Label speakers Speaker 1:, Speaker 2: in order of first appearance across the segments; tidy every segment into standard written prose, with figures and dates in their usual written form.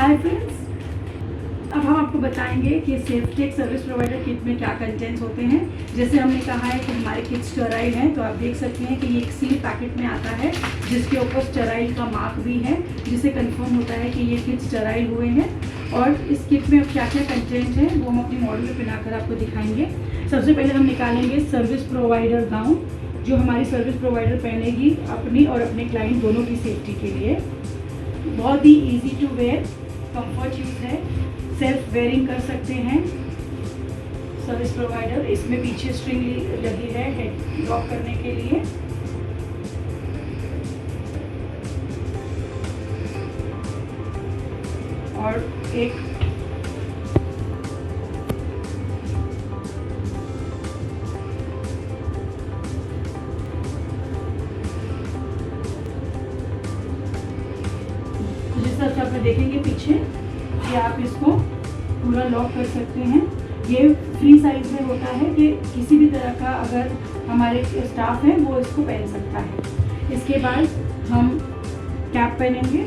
Speaker 1: Hi friends, अब हम आपको बताएंगे कि सेफ्टेक सर्विस प्रोवाइडर किट में क्या कंटेंट्स होते हैं। जैसे हमने कहा है कि हमारे किट स्टेराइल हैं, तो आप देख सकते हैं कि ये एक सील पैकेट में आता है जिसके ऊपर स्टेराइल का मार्क भी है, जिससे कंफर्म होता है कि ये किट स्टेराइल हुए हैं। और इस किट में अब क्या क्या कंटेंट है वो हम अपनी मॉडल में बनाकर आपको दिखाएंगे। सबसे पहले हम निकालेंगे सर्विस प्रोवाइडर गाउन, जो हमारी सर्विस प्रोवाइडर पहनेगी अपनी और अपने क्लाइंट दोनों की सेफ्टी के लिए। बहुत ही easy to wear, comfort use है, सेल्फ वेयरिंग कर सकते हैं सर्विस प्रोवाइडर। इसमें पीछे स्ट्रिंग लगी है हेड लॉक करने के लिए। और एक जिस तरह से आप देखेंगे पीछे कि आप इसको पूरा लॉक कर सकते हैं। ये फ्री साइज में होता है कि किसी भी तरह का अगर हमारे स्टाफ है वो इसको पहन सकता है। इसके बाद हम कैप पहनेंगे।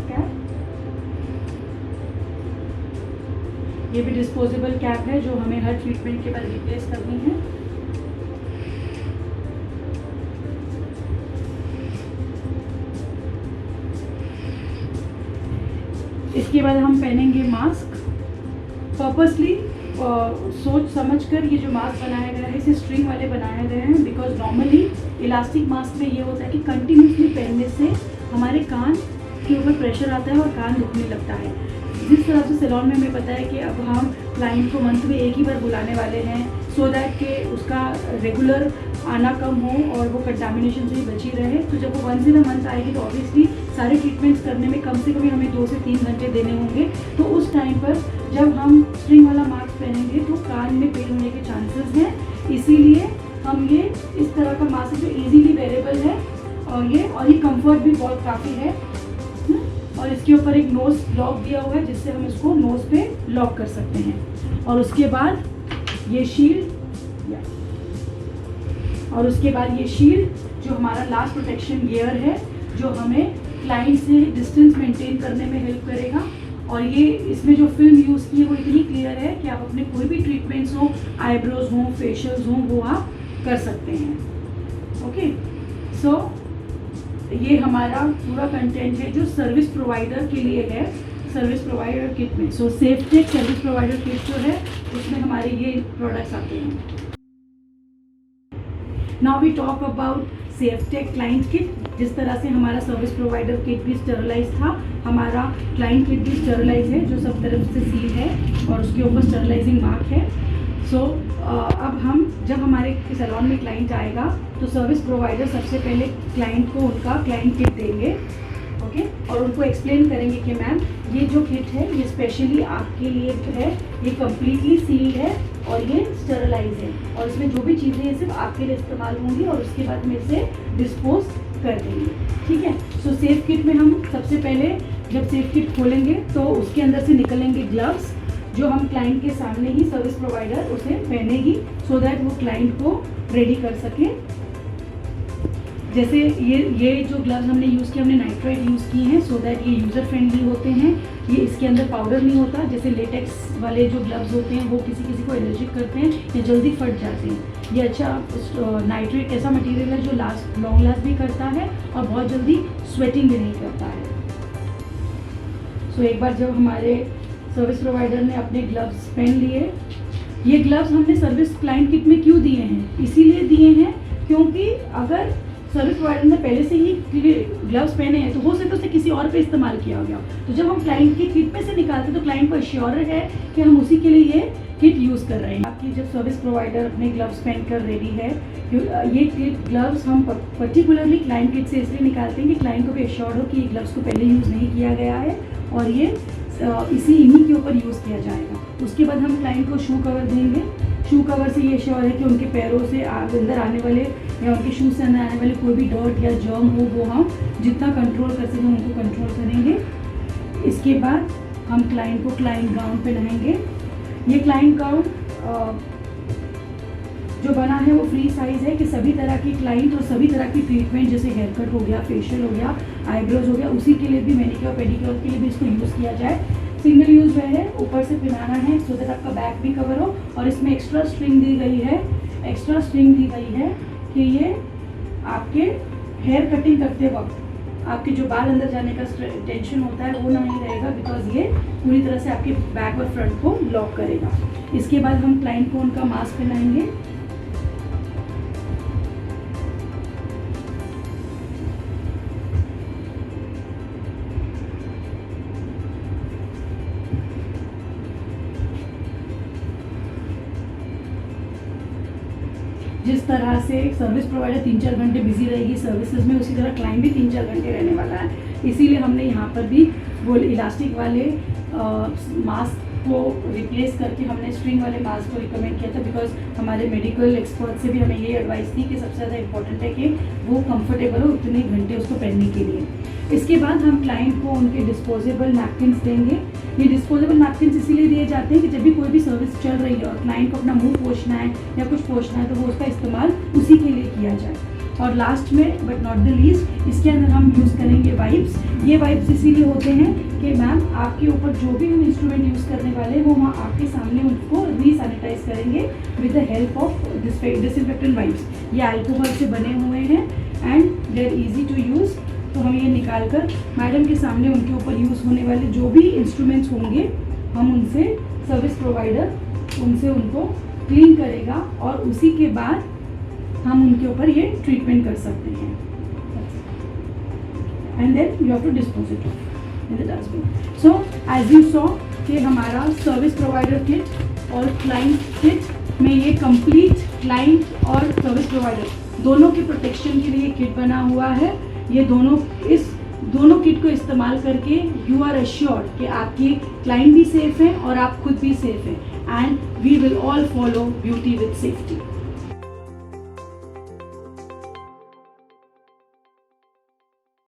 Speaker 1: कैप, ये भी डिस्पोजेबल कैप है जो हमें हर ट्रीटमेंट के बाद रिप्लेस करनी है। इसके बाद हम पहनेंगे मास्क। पर्पसली सोच समझकर ये जो मास्क बनाया गया है इसे स्ट्रिंग वाले बनाए गए हैं, बिकॉज नॉर्मली इलास्टिक मास्क में ये होता है कि कंटिन्यूसली पहनने से हमारे कान के ऊपर प्रेशर आता है और कान दुखने लगता है। जिस तरह से सैलून में हमें पता है कि अब हम क्लाइंट को मंथ में एक ही बार बुलाने वाले हैं, सो दैट के उसका रेगुलर आना कम हो और वो कंटामिनेशन से बची रहे। तो जब वो वंस इन अ मंथ आएगी तो ऑब्वियसली सारे ट्रीटमेंट्स करने में कम से कम हमें 2 से 3 घंटे देने होंगे। तो उस टाइम पर जब हम स्ट्रिंग वाला मास्क पहनेंगे तो कान में पेन होने के चांसेस हैं। इसीलिए हम ये इस तरह का मास्क जो इजीली वेरेबल है और ये कंफर्ट भी बहुत काफ़ी है। और इसके ऊपर एक नोज लॉक दिया हुआ है जिससे हम इसको नोज पे लॉक कर सकते हैं। और उसके बाद ये शील्ड जो हमारा लास्ट प्रोटेक्शन गियर है, जो हमें क्लाइंट से डिस्टेंस मेंटेन करने में हेल्प करेगा। और ये इसमें जो फिल्म यूज़ की है वो इतनी क्लियर है कि आप अपने कोई भी ट्रीटमेंट्स हो, आईब्रोज हों, फेशियल्स हों, वो आप कर सकते हैं। ओके, सो ये हमारा पूरा कंटेंट है जो सर्विस प्रोवाइडर के लिए है सर्विस प्रोवाइडर किट में। So Safetech service provider kit जो है उसमें हमारे ये प्रोडक्ट्स आते हैं। Now we talk about Safetech client kit. जिस तरह से हमारा सर्विस प्रोवाइडर किट भी स्टेरलाइज था, हमारा क्लाइंट किट भी स्टेरलाइज है, जो सब तरफ से सील है और उसके ऊपर स्टेरलाइजिंग मार्क है। सो अब हम जब हमारे सैलून में क्लाइंट आएगा तो सर्विस प्रोवाइडर सबसे पहले क्लाइंट को उनका क्लाइंट किट देंगे। ओके, और उनको एक्सप्लेन करेंगे कि मैम ये जो किट है ये स्पेशली आपके लिए है, ये कम्प्लीटली सील्ड है और ये स्टेरलाइज है और इसमें जो भी चीज़ें हैं सिर्फ आपके लिए इस्तेमाल होंगी और उसके बाद में इसे डिस्पोज कर देंगे। ठीक है। सो सेफ किट में हम सबसे पहले जब सेफ किट खोलेंगे तो उसके अंदर से निकलेंगे ग्लव्स, जो हम क्लाइंट के सामने ही सर्विस प्रोवाइडर उसे पहनेगी, सो दैट वो क्लाइंट को रेडी कर सके। जैसे ये जो ग्लव्स हमने यूज़ किए, हमने नाइट्राइड यूज़ किए हैं, सो दैट ये यूज़र फ्रेंडली होते हैं। ये इसके अंदर पाउडर नहीं होता, जैसे लेटेक्स वाले जो ग्लव्स होते हैं वो किसी को एलर्जिक करते हैं या जल्दी फट जाते हैं। ये अच्छा नाइट्रेट ऐसा मटेरियल है जो लॉन्ग लास्ट भी करता है और बहुत जल्दी स्वेटिंग भी नहीं करता है। सो एक बार जब हमारे सर्विस प्रोवाइडर ने अपने ग्लव्स पहन लिए, ये ग्लव्स हमने सर्विस क्लाइंट किट में क्यों दिए हैं? इसीलिए दिए हैं क्योंकि अगर सर्विस प्रोवाइडर ने पहले से ही ग्लव्स पहने हैं तो हो सकता है उसे किसी और पे इस्तेमाल किया गया। तो जब हम क्लाइंट की किट में से निकालते तो क्लाइंट को एश्योर है कि हम उसी के लिए ये किट यूज़ कर रहे हैं। आपकी जब सर्विस प्रोवाइडर अपने ग्लव्स पहनकर रेडी है, ये किट ग्लव्स हम पर्टिकुलरली क्लाइंट किट से इसलिए निकालते हैं कि क्लाइंट को भी एश्योर हो कि ये ग्लव्स को पहले यूज़ नहीं किया गया है और ये इन्हीं के ऊपर यूज़ किया जाएगा। उसके बाद हम क्लाइंट को शू कवर देंगे। शू कवर से ये श्योर है कि उनके पैरों से अंदर आने वाले या उनके शूज से अंदर आने वाले कोई भी डॉट या जर्म हो वो हम जितना कंट्रोल कर सकें उनको कंट्रोल करेंगे। इसके बाद हम क्लाइंट को क्लाइंट गाउन पहनाएंगे। ये क्लाइंट गाउन जो बना है वो फ्री साइज़ है कि सभी तरह की क्लाइंट और सभी तरह की ट्रीटमेंट, जैसे हेयर कट हो गया, फेशियल हो गया, आईब्रोज हो गया, उसी के लिए भी, मैनिक्योर पेडिक्योर के लिए भी इसको यूज़ किया जाए। सिंगल यूज़ वेयर है, ऊपर से पिनाना है सो दैट आपका बैक भी कवर हो, और इसमें एक्स्ट्रा स्ट्रिंग दी गई है, एक्स्ट्रा स्ट्रिंग दी गई है कि ये आपके हेयर कटिंग करते वक्त आपके जो बाल अंदर जाने का टेंशन होता है वो नहीं रहेगा, बिकॉज ये पूरी तरह से आपके बैक और फ्रंट को लॉक करेगा। इसके बाद हम क्लाइंट को उनका मास्क पहनाएंगे। जिस तरह से सर्विस प्रोवाइडर 3-4 घंटे बिजी रहेगी सर्विसेज में, उसी तरह क्लाइंट भी 3-4 घंटे रहने वाला है। इसीलिए हमने यहाँ पर भी वो इलास्टिक वाले मास्क को रिप्लेस करके हमने स्ट्रिंग वाले मास्क को रिकमेंड किया था, बिकॉज हमारे मेडिकल एक्सपर्ट से भी हमें ये एडवाइस थी कि सबसे ज़्यादा इम्पोर्टेंट है कि वो कंफर्टेबल हो उतने घंटे उसको पहनने के लिए। इसके बाद हम क्लाइंट को उनके डिस्पोजेबल नैपकिन्स देंगे। ये डिस्पोजेबल नैपकिन्स इसीलिए दिए जाते हैं कि जब भी कोई भी सर्विस चल रही है और क्लाइंट को अपना मुंह पोंछना है या कुछ पोंछना है तो वो उसका इस्तेमाल उसी के लिए किया जाए। और लास्ट में बट नॉट द लीस्ट, इसके अंदर हम यूज़ करेंगे वाइप्स। ये वाइप्स इसीलिए होते हैं कि मैम आपके ऊपर जो भी हम इंस्ट्रूमेंट यूज़ करने वाले हैं वो वहाँ आपके सामने उनको रीसैनिटाइज करेंगे with the help of disinfectant wipes. ये अल्कोहल से बने हुए हैं and they are easy to use. तो हम ये निकाल कर मैडम के सामने उनके ऊपर यूज़ होने वाले जो भी इंस्ट्रूमेंट्स होंगे हम उनसे, सर्विस प्रोवाइडर उनसे उनको क्लीन करेगा और उसी के बाद हम उनके ऊपर ये ट्रीटमेंट कर सकते हैं। And then you have to dispose it in the dustbin. So as you saw कि हमारा सर्विस प्रोवाइडर किट और क्लाइंट किट में ये कंप्लीट क्लाइंट और सर्विस प्रोवाइडर दोनों के प्रोटेक्शन के लिए किट बना हुआ है। ये दोनों, इस दोनों किट को इस्तेमाल करके यू आर एश्योर्ड कि आपकी क्लाइंट भी सेफ है और आप खुद भी सेफ हैं, and we will all follow beauty with safety.